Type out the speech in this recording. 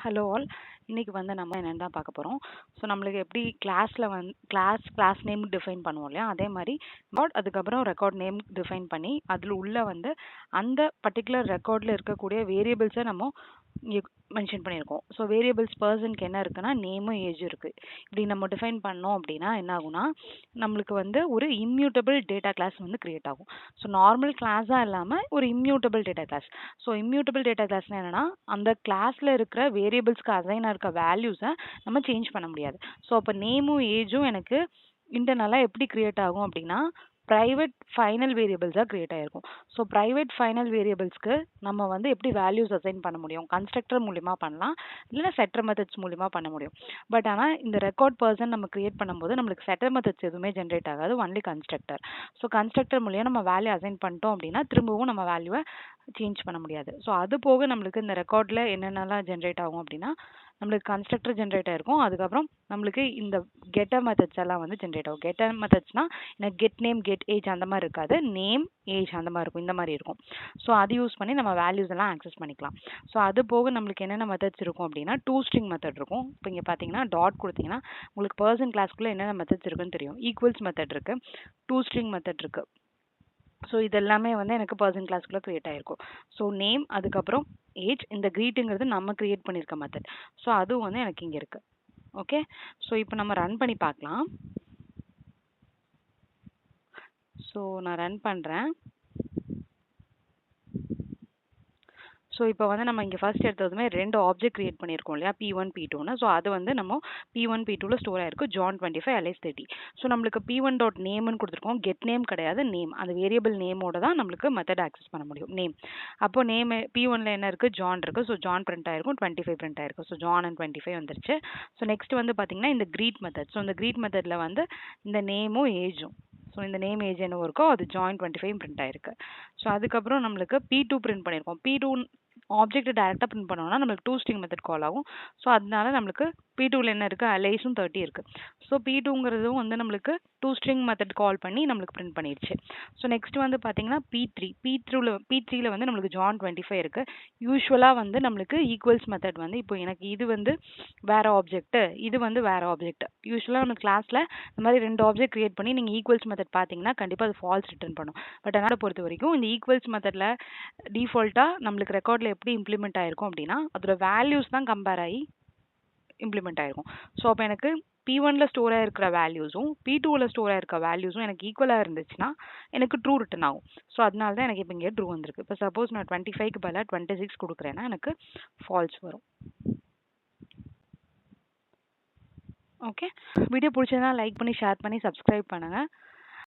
Hello all. இன்னைக்கு நம்ம என்னன்னு தான் பார்க்க போகிறோம். ஸோ நம்மளுக்கு எப்படி கிளாஸில் கிளாஸ் நேம் டிஃபைன் பண்ணுவோம் இல்லையா, அதே மாதிரி அதுக்கப்புறம் ரெக்கார்ட் நேம் டிஃபைன் பண்ணி அதில் உள்ள அந்த பர்டிகுலர் ரெக்கார்டில் இருக்கக்கூடிய வேரியபிள்ஸை நம்ம மென்ஷன் பண்ணியிருக்கோம். ஸோ வேரியபிள்ஸ் பர்சனுக்கு என்ன இருக்குன்னா நேமும் ஏஜும் இருக்குது. இப்படி நம்ம டிஃபைன் பண்ணோம் அப்படின்னா என்ன ஆகும்னா நம்மளுக்கு ஒரு இம்யூட்டபிள் டேட்டா கிளாஸ் கிரியேட் ஆகும். ஸோ நார்மல் கிளாஸாக இல்லாமல் ஒரு immutable data class. So immutable data கிளாஸ்னா என்னன்னா அந்த கிளாஸில் இருக்கிற வேரியபிள்ஸ்க்கு அசைனாக இருக்க வேல்யூஸை நம்ம சேஞ்ச் பண்ண முடியாது. ஸோ அப்போ நேமும் ஏஜும் எனக்கு இன்டர்னலாக எப்படி கிரியேட் ஆகும் அப்படின்னா ப்ரைவேட் ஃபைனல் வேரியபிள்ஸாக கிரியேட் ஆகிருக்கும். ஸோ ப்ரைவேட் ஃபைனல் வேரியபிள்ஸ்க்கு நம்ம எப்படி வேல்யூஸ் அசைன் பண்ண முடியும், கன்ஸ்ட்ரக்டர் மூலிமா பண்ணலாம், இல்லைன்னா செட்டர் மெத்தட்ஸ் மூலிமா பண்ண முடியும். பட் ஆனால் இந்த ரெக்கார்ட் பர்சன் நம்ம கிரியேட் பண்ணும்போது நம்மளுக்கு செட்டர் மெத்தட்ஸ் எதுவுமே ஜென்ரேட் ஆகாது, ஒன்லி கன்ஸ்ட்ரக்டர். ஸோ கன்ஸ்ட்ரக்டர் மூலியம் நம்ம வேல்யூ அசைன் பண்ணிட்டோம் அப்படின்னா திரும்பவும் நம்ம வேல்யூவை சேஞ்ச் பண்ண முடியாது. ஸோ அது போக நம்மளுக்கு இந்த ரெக்கார்டில் என்னென்னலாம் ஜென்ரேட் ஆகும் அப்படின்னா நம்மளுக்கு கன்ஸ்ட்ரக்டர் ஜென்ரேட் ஆயிருக்கும். அதுக்கப்புறம் நம்மளுக்கு இந்த கெட்டர் மெத்தட்ஸ் எல்லாம் ஜென்ரேட் ஆகும். கெட்டர் மெத்தட்ஸ்னா எனக்கு கெட் நேம் கெட் ஏஜ் அந்த மாதிரி இருக்காது, நேம் ஏஜ் அந்த மாதிரி இருக்கும், இந்த மாதிரி இருக்கும். ஸோ அது யூஸ் பண்ணி நம்ம வேல்யூஸ் எல்லாம் ஆக்சஸ் பண்ணிக்கலாம். ஸோ அது போக நம்மளுக்கு என்னென்ன மெத்தட்ஸ் இருக்கும் அப்படின்னா டூ ஸ்ட்ரிங் மெத்தட் இருக்கும். இப்போ இங்கே பார்த்தீங்கன்னா டாட் கொடுத்தீங்கன்னா உங்களுக்கு பர்சன் கிளாஸ்க்குள்ளே என்னென்ன மெத்தட்ஸ் இருக்குன்னு தெரியும். ஈக்குவல்ஸ் மெத்தட் இருக்குது, டூ ஸ்ட்ரிங் மெத்தட் இருக்குது. ஸோ இதெல்லாமே எனக்கு பர்சன் கிளாஸ்க்குள்ளே க்ரியேட் ஆகிருக்கும். ஸோ நேம் அதுக்கப்புறம் ஏஜ், இந்த க்ரீட்டுங்கிறது நம்ம க்ரியேட் பண்ணியிருக்க மெத்தட். ஸோ அதுவும் எனக்கு இங்கே இருக்குது. ஓகே, ஸோ இப்போ நம்ம ரன் பண்ணி பார்க்கலாம். ஸோ நான் ரன் பண்ணுறேன். ஸோ இப்போ நம்ம இங்கே ஃபர்ஸ்ட் எடுத்ததுமே ரெண்டு ஆப்ஜெக்ட் கிரியேட் பண்ணியிருக்கோம் இல்லையா, P1 P2ன்னு. ஸோ அது நம்ம P1 P2ல ஸ்டோர் ஆயிருக்கு, ஜான் 25 அலைஸ் 30. ஸோ நம்மளுக்கு P1 டாட் நேம்னு கொடுத்துருக்கோம், கெட் நேம் கிடையாது, நேம். அந்த வேரியபிள் நேமோட தான் நம்மளுக்கு மெத்தட் ஆக்சஸ் பண்ண முடியும், நேம். அப்போ நேம் P1ல என்ன இருக்குது, ஜான் இருக்குது. ஸோ ஜான் பிரிண்ட் ஆயிருக்கும், 25 பிரிண்ட் ஆயிருக்கும். ஸோ ஜான் அண்ட் 25 வந்துருச்சு. ஸோ நெக்ஸ்ட் பார்த்தீங்கன்னா இந்த க்ரீட் மெத்தட். ஸோ இந்த க்ரீட் மெத்தடில் இந்த நேமும் ஏஜும், ஸோ இந்த நேம் ஏஜ் என்னவோ இருக்கோ அது ஜாயின் 25 பிரிண்ட் ஆயிருக்கு. ஸோ அதுக்கப்புறம் நம்மளுக்கு P2 பிரிண்ட் பண்ணியிருக்கோம். P2 ஆப்ஜெக்ட் டைரெக்டாக பிரிண்ட் பண்ணோம்னா நம்மளுக்கு டூ ஸ்ட்ரிங் மெத்தட் கால் ஆகும். ஸோ அதனால நம்மளுக்கு P2ல என்ன இருக்குது, அலைஸும் 30 இருக்குது. ஸோ P2ங்கிறதும் நம்மளுக்கு டூ ஸ்ட்ரிங் மெத்தட் கால் பண்ணி நம்மளுக்கு பிரிண்ட் பண்ணிடுச்சு. ஸோ நெக்ஸ்ட் பார்த்தீங்கன்னா P3ல நம்மளுக்கு ஜான் 25 இருக்குது. யூஸ்வலாக நம்மளுக்கு ஈக்குவல்ஸ் மெத்தட் இப்போ எனக்கு இது வேற ஆப்ஜெக்ட், இது வேற ஆப்ஜெக்ட். யூஸ்வலாக நம்ம கிளாஸில் இந்த மாதிரி ரெண்டு ஆப்ஜெக்ட் கிரியேட் பண்ணி நீங்கள் ஈக்குவல்ஸ் மெத்தட் பார்த்தீங்கன்னா கண்டிப்பாக அது ஃபால்ஸ் ரிட்டர்ன் பண்ணும். பட் அதனால் பொறுத்த வரைக்கும் இந்த ஈக்குவல்ஸ் மெத்தடில் டிஃபால்ட்டாக நம்மளுக்கு ரெக்கார்டில் எப்படி இம்ப்ளிமெண்ட் ஆயிருக்கும் அப்படின்னா அதோட வேல்யூஸ் தான் கம்பேர் ஆகி இம்ப்ளிமெண்ட் ஆயிருக்கும். ஸோ அப்போ எனக்கு P1ல ஸ்டோர் ஆகிருக்கிற வேல்யூஸும் P2ல ஸ்டோர் ஆகிருக்க வேல்யூஸும் எனக்கு ஈக்குவலாக இருந்துச்சுன்னா எனக்கு ட்ரூ ரிட்டர்ன் ஆகும். ஸோ அதனால தான் எனக்கு இப்போ இங்கே ட்ரூ வந்திருக்கு. இப்போ சப்போஸ் நான் 25க்கு பதிலாக 26 கொடுக்குறேன்னா எனக்கு ஃபால்ஸ் வரும். ஓகே, வீடியோ பிடிச்சதுனா லைக் பண்ணி ஷேர் பண்ணி சப்ஸ்கிரைப் பண்ணுங்கள்.